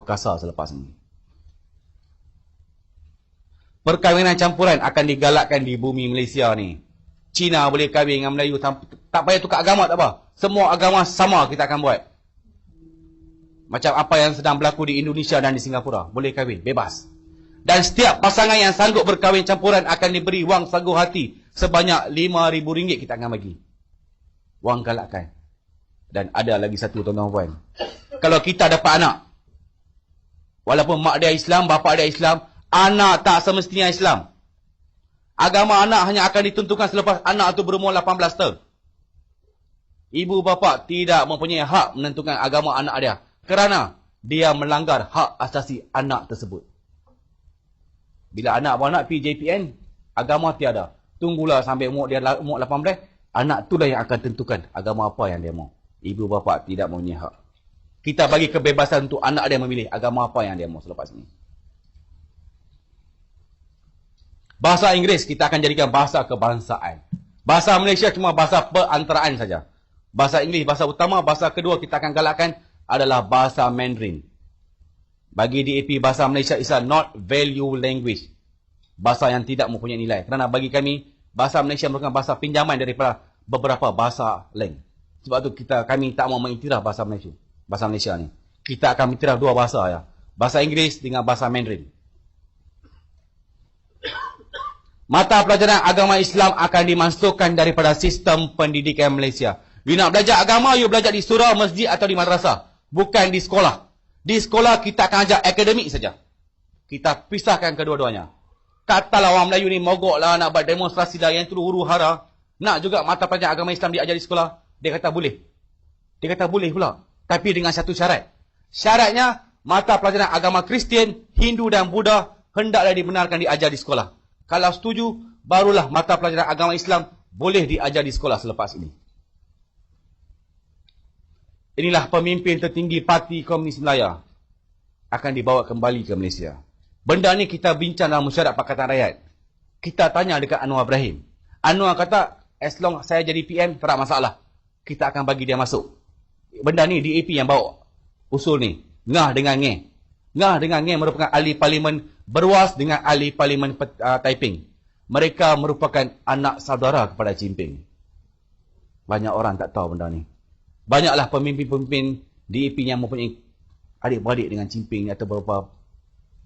kasar selepas ini. Perkahwinan campuran akan digalakkan di bumi Malaysia ni. Cina boleh kahwin dengan Melayu, tak payah tukar agama, tak apa. Semua agama sama kita akan buat. Macam apa yang sedang berlaku di Indonesia dan di Singapura. Boleh kahwin, bebas. Dan setiap pasangan yang sanggup berkahwin campuran akan diberi wang sagu hati sebanyak RM5,000 kita akan bagi. Wang galakkan. Dan ada lagi satu tuan-tuan puan. Kalau kita dapat anak, walaupun mak dia Islam, bapa dia Islam, anak tak semestinya Islam. Agama anak hanya akan ditentukan selepas anak itu berumur 18 tahun. Ibu bapa tidak mempunyai hak menentukan agama anak dia. Kerana dia melanggar hak asasi anak tersebut. Bila anak beranak pergi JPN, agama tiada. Tunggulah sampai umur dia umur 18, anak itulah yang akan tentukan agama apa yang dia mau. Ibu bapa tidak mempunyai hak. Kita bagi kebebasan untuk anak dia memilih agama apa yang dia mau selepas ini. Bahasa Inggeris kita akan jadikan bahasa kebangsaan. Bahasa Malaysia cuma bahasa perantaraan saja. Bahasa Inggeris bahasa utama, bahasa kedua kita akan galakkan adalah bahasa Mandarin. Bagi DAP, bahasa Malaysia is a not value language. Bahasa yang tidak mempunyai nilai. Kerana bagi kami, bahasa Malaysia merupakan bahasa pinjaman daripada beberapa bahasa lain. Sebab tu kami tak mau mengiktiraf bahasa Malaysia. Bahasa Malaysia ni. Kita akan mengiktiraf dua bahasa ya. Bahasa Inggeris dengan bahasa Mandarin. Mata pelajaran agama Islam akan dimasukkan daripada sistem pendidikan Malaysia. You nak belajar agama, you belajar di surau, masjid atau di madrasah. Bukan di sekolah. Di sekolah kita akan ajar akademik saja. Kita pisahkan kedua-duanya. Katalah orang Melayu ni mogok lah, nak buat demonstrasi dah, yang itu huru hara. Nak juga mata pelajaran agama Islam diajar di sekolah. Dia kata boleh. Dia kata boleh pula. Tapi dengan satu syarat. Syaratnya, mata pelajaran agama Kristian, Hindu dan Buddha hendaklah dibenarkan diajar di sekolah. Kalau setuju, barulah mata pelajaran agama Islam boleh diajar di sekolah selepas ini. Inilah pemimpin tertinggi Parti Komunis Melayu akan dibawa kembali ke Malaysia. Benda ni kita bincang dalam mesyuarat Pakatan Rakyat. Kita tanya dekat Anwar Ibrahim. Anwar kata, as long saya jadi PM, tak ada masalah. Kita akan bagi dia masuk. Benda ni DAP yang bawa usul ni. Ngah dengan Nge. Ngah dengan Nge merupakan ahli parlimen berwas dengan ahli parlimen Taiping. Mereka merupakan anak saudara kepada Jinping. Banyak orang tak tahu benda ni. Banyaklah pemimpin-pemimpin DAP yang mempunyai adik-beradik dengan Jinping atau beberapa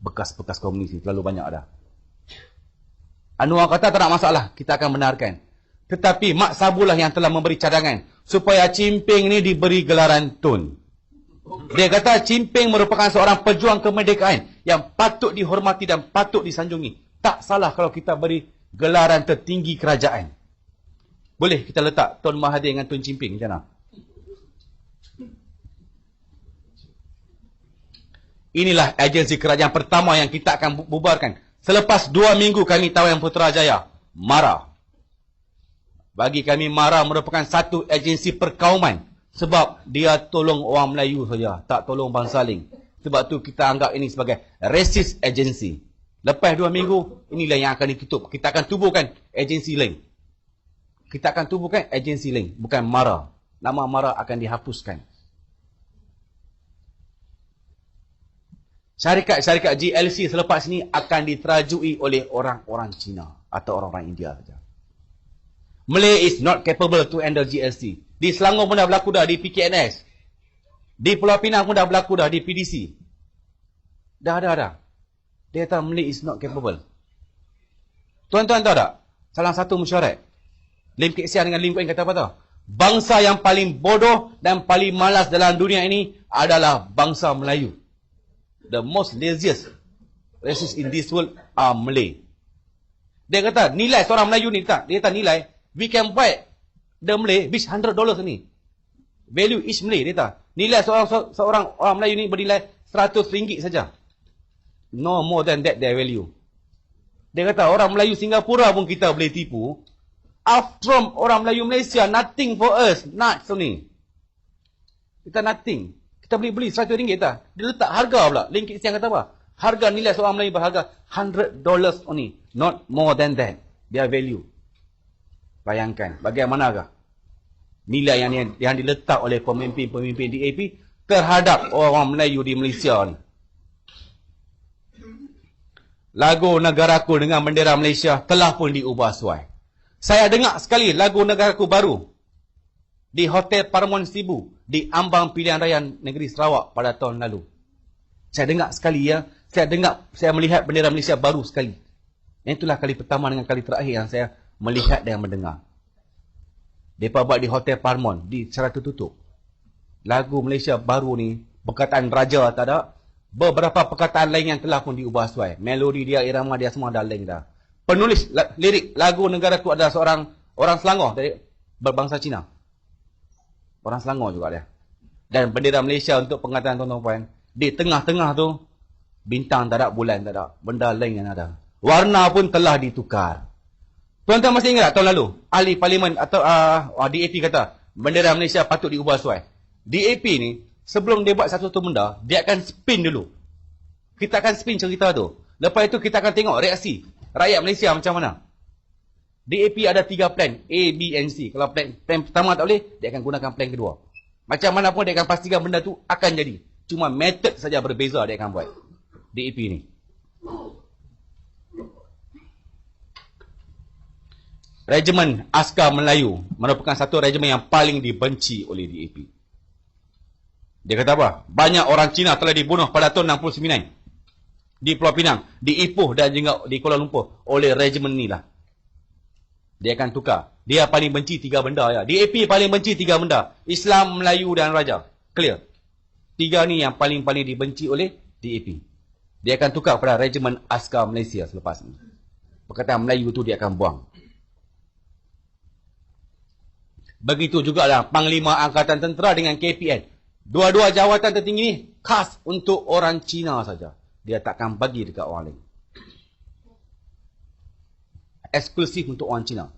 bekas-bekas komunis ni. Terlalu banyak dah. Anwar kata tak ada masalah. Kita akan benarkan. Tetapi Mak Sabulah yang telah memberi cadangan supaya Jinping ni diberi gelaran Tun. Dia kata Jinping merupakan seorang pejuang kemerdekaan yang patut dihormati dan patut disanjungi. Tak salah kalau kita beri gelaran tertinggi kerajaan. Boleh kita letak Tun Mahathir dengan Tun Jinping macam mana? Inilah agensi kerajaan pertama yang kita akan bubarkan. Selepas 2 minggu kami tahu yang Putrajaya marah. Bagi kami MARA merupakan satu agensi perkauman. Sebab dia tolong orang Melayu saja. Tak tolong bangsa lain. Sebab tu kita anggap ini sebagai racist agency. Lepas 2 minggu, inilah yang akan ditutup. Kita akan tubuhkan agensi lain. Kita akan tubuhkan agensi lain. Bukan MARA. Nama MARA akan dihapuskan. Syarikat-syarikat GLC selepas ini akan diterajui oleh orang-orang Cina. Atau orang-orang India saja. Malay is not capable to handle GLC. Di Selangor pun dah berlaku dah di PKNS. Di Pulau Pinang pun dah berlaku dah di PDC. Dah. Dia kata Malay is not capable. Tuan-tuan tahu tak? Salah satu mesyuarat. Lim Kek Siang dengan Lim Kuan kata apa tahu? Bangsa yang paling bodoh dan paling malas dalam dunia ini adalah bangsa Melayu. The most laziest races in this world are Malay. Dia kata nilai seorang Melayu ni tak. Dia kata nilai. We can buy the Malay which $100 ni. Value each Malay dia kata. Nilai seorang orang Melayu ni bernilai RM100 saja. No more than that their value. Dia kata orang Melayu Singapura pun kita boleh tipu. From orang Melayu Malaysia nothing for us. Nuts ni. Kita nothing. Kita boleh beli RM100 tak? Dia letak harga pula. Link Siang kata apa? Harga nilai seorang Melayu berharga $100 only. Not more than that. Their value. Bayangkan bagaimanakah nilai yang diletak oleh pemimpin-pemimpin DAP terhadap orang Melayu di Malaysia ni. lagu negaraku dengan bendera Malaysia telah pun diubah suai. Saya dengar sekali lagu negaraku baru di Hotel Paramount Sibu di ambang pilihan raya negeri Sarawak pada tahun lalu. Saya dengar sekali ya. Saya melihat bendera Malaysia baru sekali. Itulah kali pertama dengan kali terakhir yang saya melihat dan mendengar. Mereka buat di Hotel Paramount di secara tertutup. Lagu Malaysia baru ni, perkataan raja tak ada. Beberapa perkataan lain yang telah pun diubah suai. Melodi dia, irama dia semua dah lain dah. Penulis lirik lagu negaraku adalah seorang orang Selangor dari berbangsa Cina. Orang Selangor juga dia. Dan bendera Malaysia untuk pengataan tuan-tuan, di tengah-tengah tu bintang tak ada, bulan tak ada, benda lain yang ada. Warna pun telah ditukar. Tuan-tuan masih ingat tak tahun lalu ahli parlimen atau DAP kata bendera Malaysia patut diubah suai. DAP ni sebelum dia buat satu benda, dia akan spin dulu. Kita akan spin cerita tu. Lepas itu kita akan tengok reaksi rakyat Malaysia macam mana. DAP ada 3 plan, A, B and C. Kalau plan pertama tak boleh, dia akan gunakan plan kedua. Macam mana pun dia akan pastikan benda tu akan jadi. Cuma method saja berbeza dia akan buat. DAP ni. Regimen Askar Melayu merupakan satu regimen yang paling dibenci oleh DAP. Dia kata apa? Banyak orang Cina telah dibunuh pada tahun 69. Di Pulau Pinang, di Ipoh dan juga di Kuala Lumpur oleh regimen ni lah. Dia akan tukar. Dia paling benci 3 benda ya. DAP paling benci 3 benda. Islam, Melayu dan Raja. Clear. 3 ni yang paling-paling dibenci oleh DAP. Dia akan tukar pada regimen Askar Malaysia selepas ni. Perkataan Melayu tu dia akan buang. Begitu juga lah Panglima Angkatan Tentera dengan KPN. Dua-dua jawatan tertinggi ni khas untuk orang Cina saja. Dia takkan bagi dekat orang lain. Eksklusif untuk orang Cina.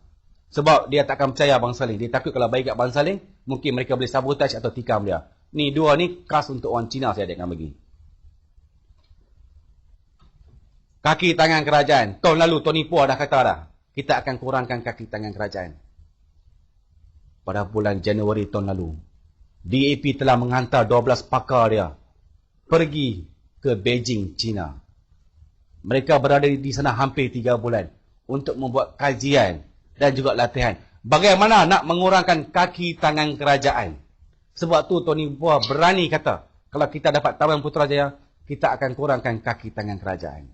Sebab dia takkan percaya bangsa lain. Dia takut kalau bagi kat bangsa lain, mungkin mereka boleh sabotaj atau tikam dia. Ni 2 ni khas untuk orang Cina saya dia akan bagi. Kaki tangan kerajaan. Tahun lalu Tony Poa dah kata dah. Kita akan kurangkan kaki tangan kerajaan. Pada bulan Januari tahun lalu, DAP telah menghantar 12 pakar dia pergi ke Beijing, China. Mereka berada di sana hampir 3 bulan untuk membuat kajian dan juga latihan. Bagaimana nak mengurangkan kaki tangan kerajaan. Sebab tu Tony Poa berani kata, kalau kita dapat Taman Putrajaya, kita akan kurangkan kaki tangan kerajaan.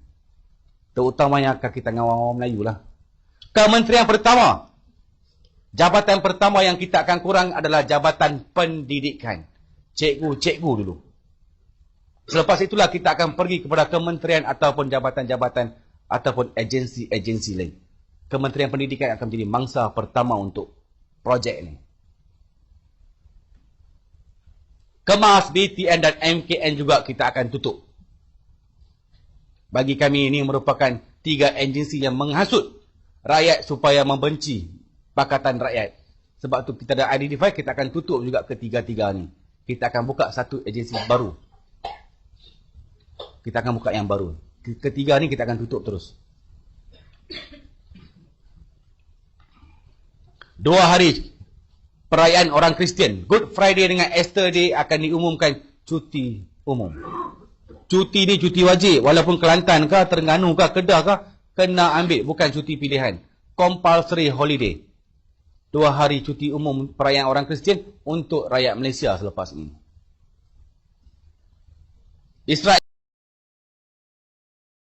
Terutamanya kaki tangan orang Melayu lah. Kementerian pertama, jabatan pertama yang kita akan kurang adalah Jabatan Pendidikan. Cikgu-cikgu dulu. Selepas itulah kita akan pergi kepada kementerian ataupun jabatan-jabatan ataupun agensi-agensi lain. Kementerian Pendidikan akan menjadi mangsa pertama untuk projek ini. Kemas, BTN dan MKN juga kita akan tutup. Bagi kami ini merupakan 3 agensi yang menghasut rakyat supaya membenci Pakatan Rakyat. Sebab tu kita dah identify, kita akan tutup juga ketiga-tiga ni. Kita akan buka satu agensi baru. Kita akan buka yang baru. Ketiga ni kita akan tutup terus. 2 hari perayaan orang Kristian, Good Friday dengan Easter Day akan diumumkan cuti umum. Cuti ni cuti wajib. Walaupun Kelantan ke, Terengganu ke, Kedah ke, kena ambil. Bukan cuti pilihan. Compulsory holiday. 2 hari cuti umum perayaan orang Kristian untuk rakyat Malaysia selepas ini. Israel